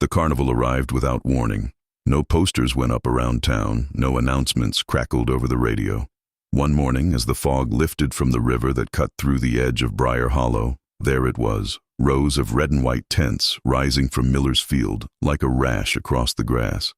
The carnival arrived without warning. No posters went up around town, no announcements crackled over the radio. One morning, as the fog lifted from the river that cut through the edge of Briar Hollow, there it was, rows of red and white tents rising from Miller's Field like a rash across the grass.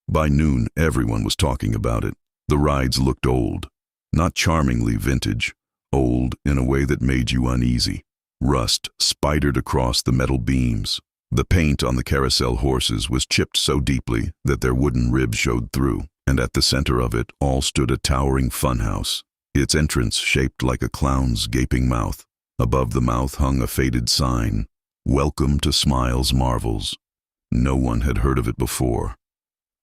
By noon, everyone was talking about it. The rides looked old, not charmingly vintage, old in a way that made you uneasy. Rust spidered across the metal beams. The paint on the carousel horses was chipped so deeply that their wooden ribs showed through, and at the center of it all stood a towering funhouse, its entrance shaped like a clown's gaping mouth. Above the mouth hung a faded sign, "Welcome to Smiles Marvels." No one had heard of it before.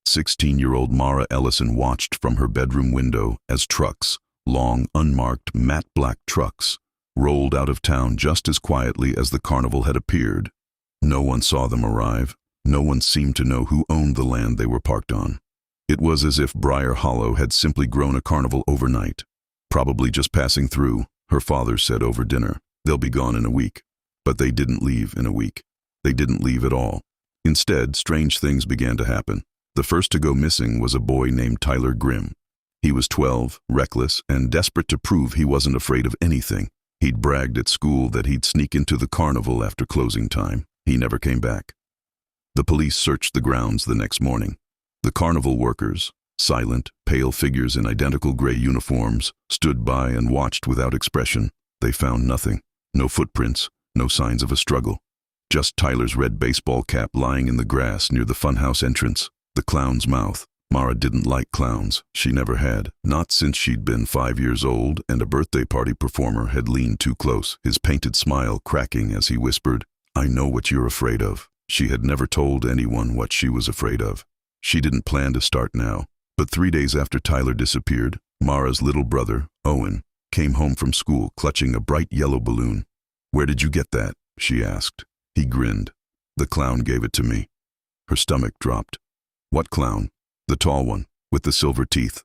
16-year-old Mara Ellison watched from her bedroom window as trucks, long, unmarked, matte black trucks, rolled out of town just as quietly as the carnival had appeared. No one saw them arrive. No one seemed to know who owned the land they were parked on. It was as if Briar Hollow had simply grown a carnival overnight. "Probably just passing through," her father said over dinner. "They'll be gone in a week." But they didn't leave in a week. They didn't leave at all. Instead, strange things began to happen. The first to go missing was a boy named Tyler Grimm. He was 12, reckless, and desperate to prove he wasn't afraid of anything. He'd bragged at school that he'd sneak into the carnival after closing time. He never came back. The police searched the grounds the next morning. The carnival workers, silent, pale figures in identical gray uniforms, stood by and watched without expression. They found nothing. No footprints, no signs of a struggle. Just Tyler's red baseball cap lying in the grass near the funhouse entrance. The clown's mouth. Mara didn't like clowns. She never had. Not since she'd been 5 years old and a birthday party performer had leaned too close, his painted smile cracking as he whispered, "I know what you're afraid of." She had never told anyone what she was afraid of. She didn't plan to start now. But 3 days after Tyler disappeared, Mara's little brother, Owen, came home from school clutching a bright yellow balloon. "Where did you get that?" she asked. He grinned. "The clown gave it to me." Her stomach dropped. "What clown?" "The tall one, with the silver teeth."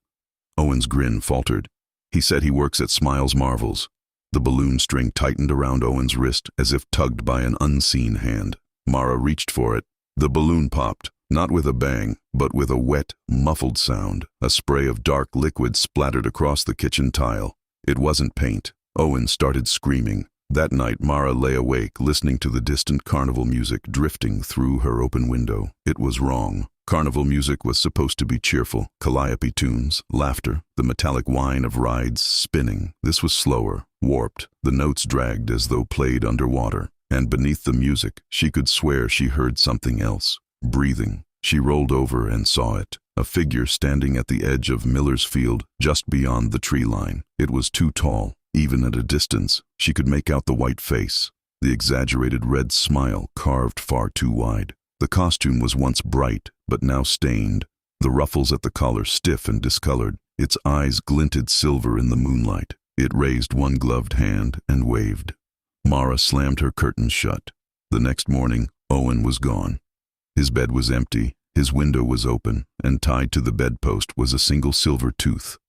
Owen's grin faltered. "He said he works at Smiles Marvels." The balloon string tightened around Owen's wrist as if tugged by an unseen hand. Mara reached for it. The balloon popped, not with a bang, but with a wet, muffled sound. A spray of dark liquid splattered across the kitchen tile. It wasn't paint. Owen started screaming. That night, Mara lay awake, listening to the distant carnival music drifting through her open window. It was wrong. Carnival music was supposed to be cheerful, calliope tunes, laughter, the metallic whine of rides spinning. This was slower, warped, the notes dragged as though played underwater. And beneath the music, she could swear she heard something else, breathing. She rolled over and saw it, a figure standing at the edge of Miller's Field, just beyond the tree line. It was too tall. Even at a distance, she could make out the white face, the exaggerated red smile carved far too wide. The costume was once bright, but now stained, the ruffles at the collar stiff and discolored. Its eyes glinted silver in the moonlight. It raised one gloved hand and waved. Mara slammed her curtains shut. The next morning, Owen was gone. His bed was empty, his window was open, and tied to the bedpost was a single silver tooth.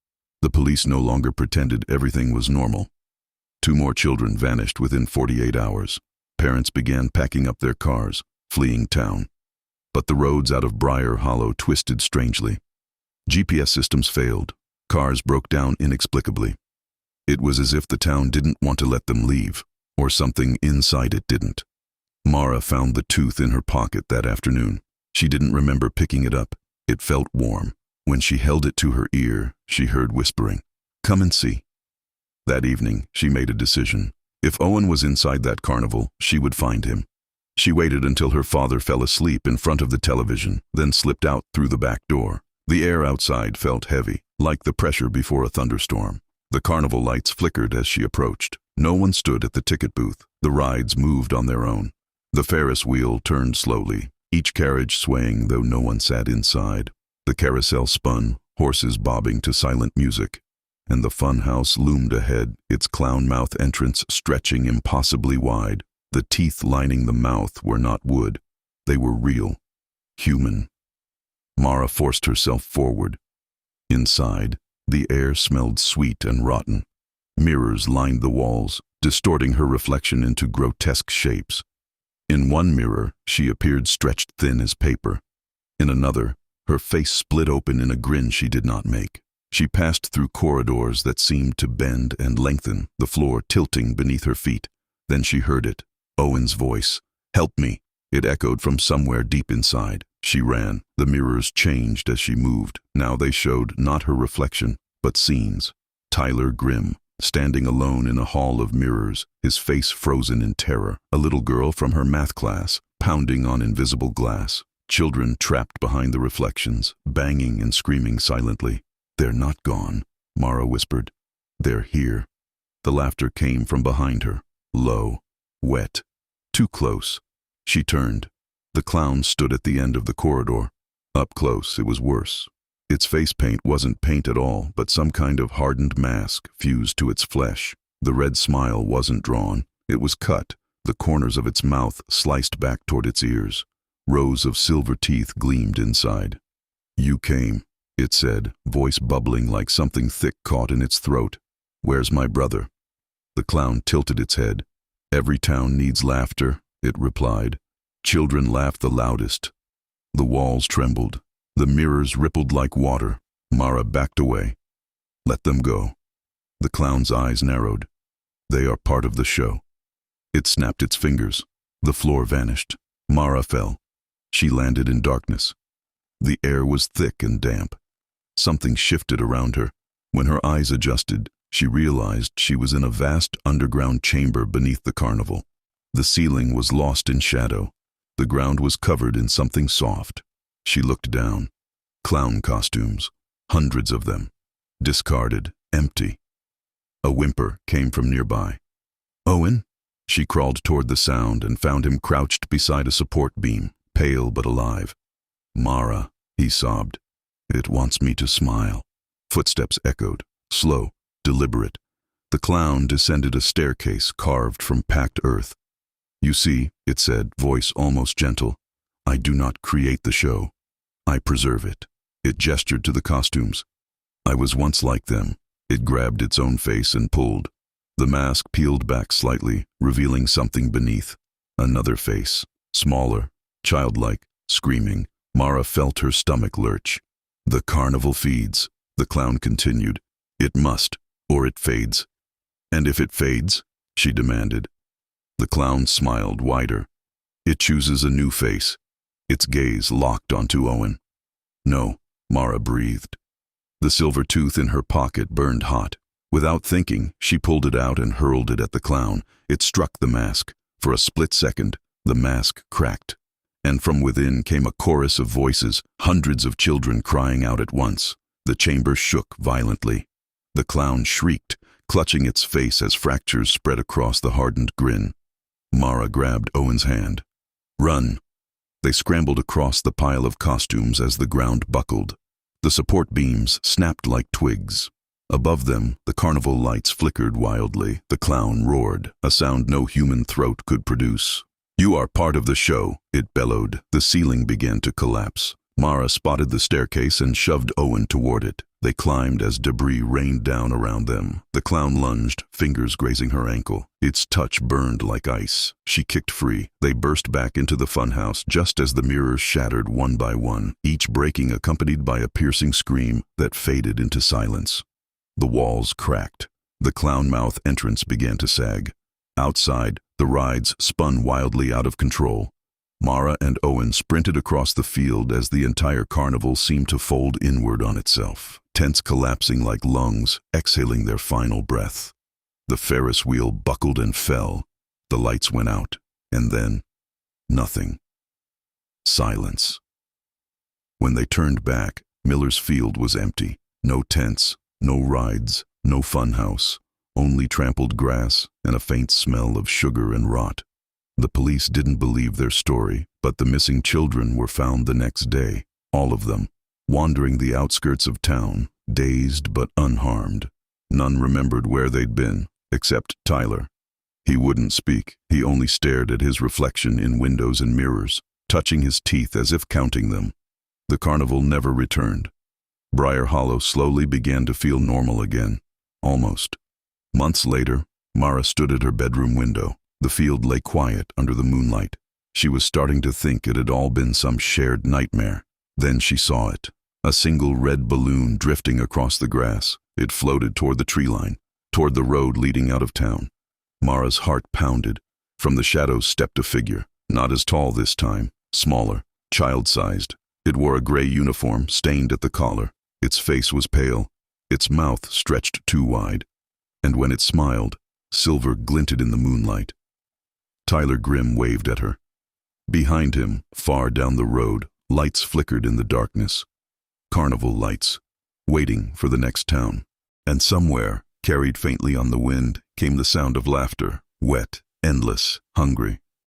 The police no longer pretended everything was normal. 2 more children vanished within 48 hours. Parents began packing up their cars, fleeing town. But the roads out of Briar Hollow twisted strangely. GPS systems failed. Cars broke down inexplicably. It was as if the town didn't want to let them leave, or something inside it didn't. Mara found the tooth in her pocket that afternoon. She didn't remember picking it up. It felt warm. When she held it to her ear, she heard whispering, "Come and see." That evening, she made a decision. If Owen was inside that carnival, she would find him. She waited until her father fell asleep in front of the television, then slipped out through the back door. The air outside felt heavy, like the pressure before a thunderstorm. The carnival lights flickered as she approached. No one stood at the ticket booth. The rides moved on their own. The Ferris wheel turned slowly, each carriage swaying though no one sat inside. The carousel spun, horses bobbing to silent music, and the funhouse loomed ahead, its clown mouth entrance stretching impossibly wide. The teeth lining the mouth were not wood. They were real, human. Mara forced herself forward. Inside, the air smelled sweet and rotten. Mirrors lined the walls, distorting her reflection into grotesque shapes. In one mirror, she appeared stretched thin as paper. In another, her face split open in a grin she did not make. She passed through corridors that seemed to bend and lengthen, the floor tilting beneath her feet. Then she heard it, Owen's voice. "Help me." It echoed from somewhere deep inside. She ran. The mirrors changed as she moved. Now they showed not her reflection, but scenes. Tyler Grimm, standing alone in a hall of mirrors, his face frozen in terror. A little girl from her math class, pounding on invisible glass. Children trapped behind the reflections, banging and screaming silently. "They're not gone," Mara whispered. "They're here." The laughter came from behind her, low, wet, too close. She turned. The clown stood at the end of the corridor. Up close, it was worse. Its face paint wasn't paint at all, but some kind of hardened mask fused to its flesh. The red smile wasn't drawn. It was cut, the corners of its mouth sliced back toward its ears. Rows of silver teeth gleamed inside. "You came," it said, voice bubbling like something thick caught in its throat. "Where's my brother?" The clown tilted its head. "Every town needs laughter," it replied. Children laughed the loudest. The walls trembled. The mirrors rippled like water. Mara backed away. "Let them go." The clown's eyes narrowed. "They are part of the show." It snapped its fingers. The floor vanished. Mara fell. She landed in darkness. The air was thick and damp. Something shifted around her. When her eyes adjusted, she realized she was in a vast underground chamber beneath the carnival. The ceiling was lost in shadow. The ground was covered in something soft. She looked down. Clown costumes, hundreds of them, discarded, empty. A whimper came from nearby. "Owen?" She crawled toward the sound and found him crouched beside a support beam, pale but alive. "Mara," he sobbed. "It wants me to smile." Footsteps echoed, slow, deliberate. The clown descended a staircase carved from packed earth. "You see," it said, voice almost gentle, "I do not create the show. I preserve it." It gestured to the costumes. "I was once like them." It grabbed its own face and pulled. The mask peeled back slightly, revealing something beneath. Another face, smaller, childlike, screaming. Mara felt her stomach lurch. "The carnival feeds," the clown continued. "It must, or it fades." "And if it fades?" she demanded. The clown smiled wider. "It chooses a new face." Its gaze locked onto Owen. "No," Mara breathed. The silver tooth in her pocket burned hot. Without thinking, she pulled it out and hurled it at the clown. It struck the mask. For a split second, the mask cracked. And from within came a chorus of voices, hundreds of children crying out at once. The chamber shook violently. The clown shrieked, clutching its face as fractures spread across the hardened grin. Mara grabbed Owen's hand. "Run!" They scrambled across the pile of costumes as the ground buckled. The support beams snapped like twigs. Above them, the carnival lights flickered wildly. The clown roared, a sound no human throat could produce. "You are part of the show," it bellowed. The ceiling began to collapse. Mara spotted the staircase and shoved Owen toward it. They climbed as debris rained down around them. The clown lunged, fingers grazing her ankle. Its touch burned like ice. She kicked free. They burst back into the funhouse just as the mirrors shattered one by one, each breaking accompanied by a piercing scream that faded into silence. The walls cracked. The clown mouth entrance began to sag. Outside, the rides spun wildly out of control. Mara and Owen sprinted across the field as the entire carnival seemed to fold inward on itself, tents collapsing like lungs, exhaling their final breath. The Ferris wheel buckled and fell. The lights went out, and then, nothing. Silence. When they turned back, Miller's Field was empty. No tents, no rides, no funhouse, only trampled grass and a faint smell of sugar and rot. The police didn't believe their story, but the missing children were found the next day, all of them, wandering the outskirts of town, dazed but unharmed. None remembered where they'd been, except Tyler. He wouldn't speak. He only stared at his reflection in windows and mirrors, touching his teeth as if counting them. The carnival never returned. Briar Hollow slowly began to feel normal again. Almost. Months later, Mara stood at her bedroom window. The field lay quiet under the moonlight. She was starting to think it had all been some shared nightmare. Then she saw it. A single red balloon drifting across the grass. It floated toward the tree line, toward the road leading out of town. Mara's heart pounded. From the shadows stepped a figure, not as tall this time, smaller, child-sized. It wore a gray uniform, stained at the collar. Its face was pale, its mouth stretched too wide. And when it smiled, silver glinted in the moonlight. Tyler Grimm waved at her. Behind him, far down the road, lights flickered in the darkness. Carnival lights, waiting for the next town. And somewhere, carried faintly on the wind, came the sound of laughter, wet, endless, hungry.